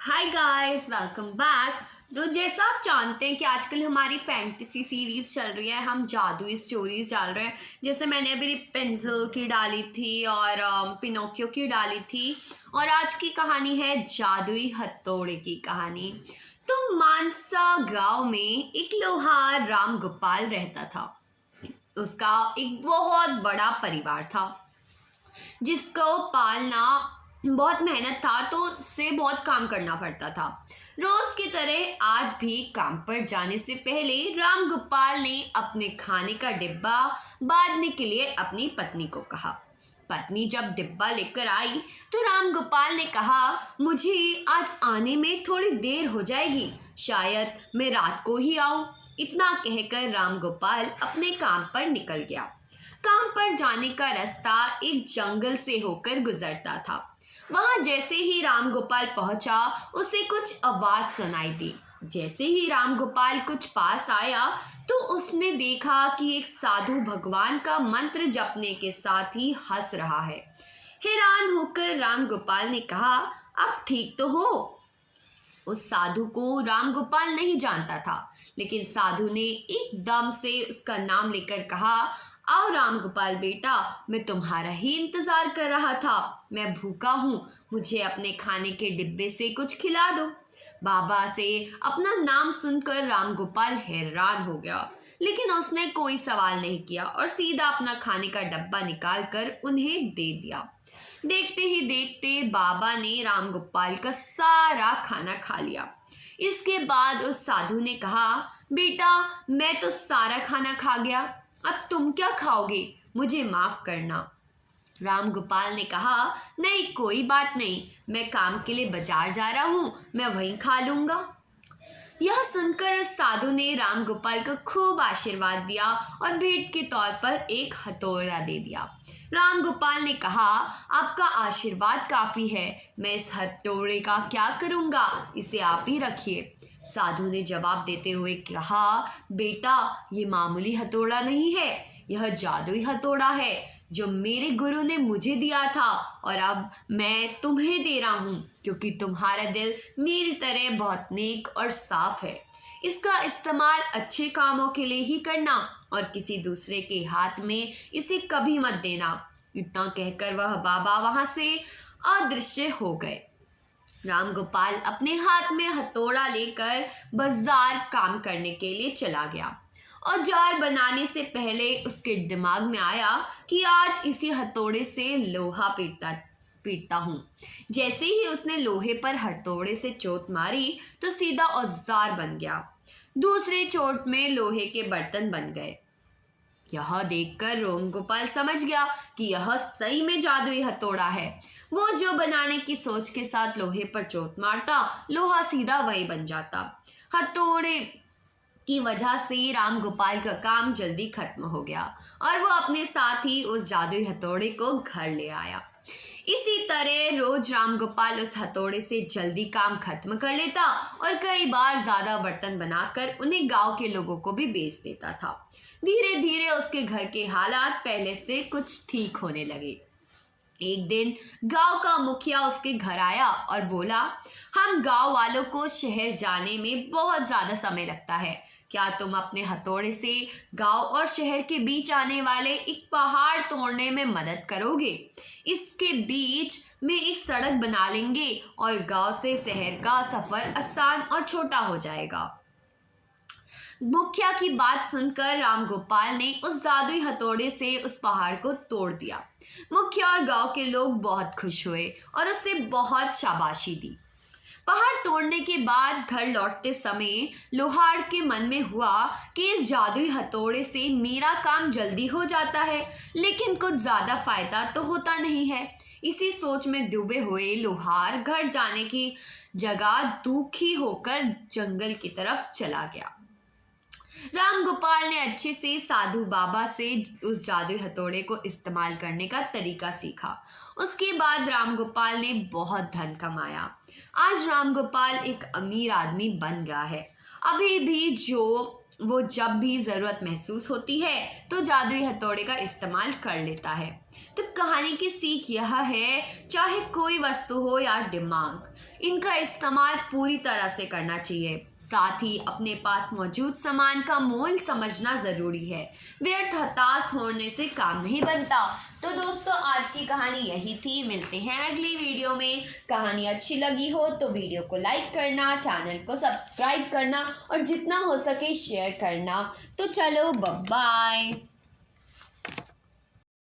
Hi guys, welcome back. तो जैसा आप जानते हैं कि आजकल हमारी फैंटेसी सीरीज चल रही है, हम जादुई स्टोरीज डाल रहे हैं। जैसे मैंने अभी पेंसिल की डाली थी और पिनोकियो की डाली थी, और आज की कहानी है जादुई हथौड़े की कहानी। तो मानसा गांव में एक लोहार राम गोपाल रहता था। उसका एक बहुत बड़ा परिवार था जिसको पालना बहुत मेहनत था, तो उससे बहुत काम करना पड़ता था। रोज की तरह आज भी काम पर जाने से पहले राम गोपाल ने अपने खाने का डिब्बा बांधने के लिए अपनी पत्नी को कहा। पत्नी जब डिब्बा लेकर आई तो राम गोपाल ने कहा, मुझे आज आने में थोड़ी देर हो जाएगी, शायद मैं रात को ही आऊं। इतना कहकर राम गोपाल अपने काम पर निकल गया। काम पर जाने का रास्ता एक जंगल से होकर गुजरता था। वहां जैसे ही राम गोपाल पहुंचा, उसे कुछ आवाज सुनाई दी। जैसे ही राम गोपाल कुछ पास आया तो उसने देखा कि एक साधु भगवान का मंत्र जपने के साथ ही हंस रहा है। हैरान होकर राम गोपाल ने कहा, आप ठीक तो हो? उस साधु को राम गोपाल नहीं जानता था, लेकिन साधु ने एकदम से उसका नाम लेकर कहा, आओ राम गोपाल बेटा, मैं तुम्हारा ही इंतजार कर रहा था। मैं भूखा हूँ, मुझे अपने खाने के डिब्बे से कुछ खिला दो। बाबा से अपना नाम सुनकर राम गोपाल हैरान हो गया, लेकिन उसने कोई सवाल नहीं किया और सीधा अपना खाने का डब्बा निकाल कर उन्हें दे दिया। देखते ही देखते बाबा ने राम गोपाल का सारा खाना खा लिया। इसके बाद उस साधु ने कहा, बेटा मैं तो सारा खाना खा गया, अब तुम क्या खाओगे? मुझे माफ करना। राम गोपाल ने कहा, नहीं कोई बात नहीं, मैं काम के लिए बाजार जा रहा हूँ, मैं वहीं खा लूंगा। यह सुनकर उस साधु ने राम गोपाल को खूब आशीर्वाद दिया और भेंट के तौर पर एक हथौड़ा दे दिया। राम गोपाल ने कहा, आपका आशीर्वाद काफी है, मैं इस हथौड़े का क्या करूंगा, इसे आप ही रखिए। साधु ने जवाब देते हुए कहा, बेटा ये मामूली हथौड़ा नहीं है, यह जादुई हथौड़ा है जो मेरे गुरु ने मुझे दिया था, और अब मैं तुम्हें दे रहा हूँ क्योंकि तुम्हारा दिल मेरी तरह बहुत नेक और साफ है। इसका इस्तेमाल अच्छे कामों के लिए ही करना और किसी दूसरे के हाथ में इसे कभी मत देना। इतना कहकर वह बाबा वहां से अदृश्य हो गए। राम गोपाल अपने हाथ में हथौड़ा लेकर बाजार काम करने के लिए चला गया। औजार बनाने से पहले उसके दिमाग में आया कि आज इसी हथौड़े से लोहा पीटता पीटता हूँ। जैसे ही उसने लोहे पर हथौड़े से चोट मारी तो सीधा औजार बन गया। दूसरे चोट में लोहे के बर्तन बन गए। यह देखकर राम गोपाल समझ गया कि यह सही में जादुई हथौड़ा है। वो जो बनाने की सोच के साथ लोहे पर चोट मारता, लोहा सीधा वही बन जाता। हथौड़े की वजह से राम गोपाल का काम जल्दी खत्म हो गया और वो अपने साथ ही उस जादुई हथौड़े को घर ले आया। इसी तरह रोज राम गोपाल उस हथौड़े से जल्दी काम खत्म कर लेता और कई बार ज्यादा बर्तन बनाकर उन्हें गांव के लोगों को भी बेच देता था। धीरे धीरे उसके घर के हालात पहले से कुछ ठीक होने लगे। एक दिन गांव का मुखिया उसके घर आया और बोला, हम गांव वालों को शहर जाने में बहुत ज्यादा समय लगता है, क्या तुम अपने हथौड़े से गांव और शहर के बीच आने वाले एक पहाड़ तोड़ने में मदद करोगे? इसके बीच में एक सड़क बना लेंगे और गांव से शहर का सफर आसान और छोटा हो जाएगा। मुखिया की बात सुनकर राम गोपाल ने उस जादुई हथौड़े से उस पहाड़ को तोड़ दिया। मुखिया और गांव के लोग बहुत खुश हुए और उसे बहुत शाबाशी दी। पहाड़ तोड़ने के बाद घर लौटते समय लोहार के मन में हुआ कि इस जादुई हथौड़े से मेरा काम जल्दी हो जाता है, लेकिन कुछ ज्यादा फायदा तो होता नहीं है। इसी सोच में डूबे हुए लोहार घर जाने की जगह दुखी होकर जंगल की तरफ चला गया। राम गोपाल ने अच्छे से साधु बाबा से उस जादुई हथौड़े को इस्तेमाल करने का तरीका सीखा। उसके बाद राम गोपाल ने बहुत धन कमाया। आज राम गोपाल एक अमीर आदमी बन गया है। अभी भी जो वो जब भी ज़रूरत महसूस होती है तो जादुई हथौड़े का इस्तेमाल कर लेता है। तो कहानी की सीख यह है, चाहे कोई वस्तु हो या दिमाग, इनका इस्तेमाल पूरी तरह से करना चाहिए। साथ ही अपने पास मौजूद सामान का मोल समझना ज़रूरी है। व्यर्थ हताश होने से काम नहीं बनता। तो दोस्तों, आज की कहानी यही थी। मिलते हैं अगली वीडियो में। कहानी अच्छी लगी हो तो वीडियो को लाइक करना, चैनल को सब्सक्राइब करना और जितना हो सके शेयर करना। तो चलो, बाय बाय।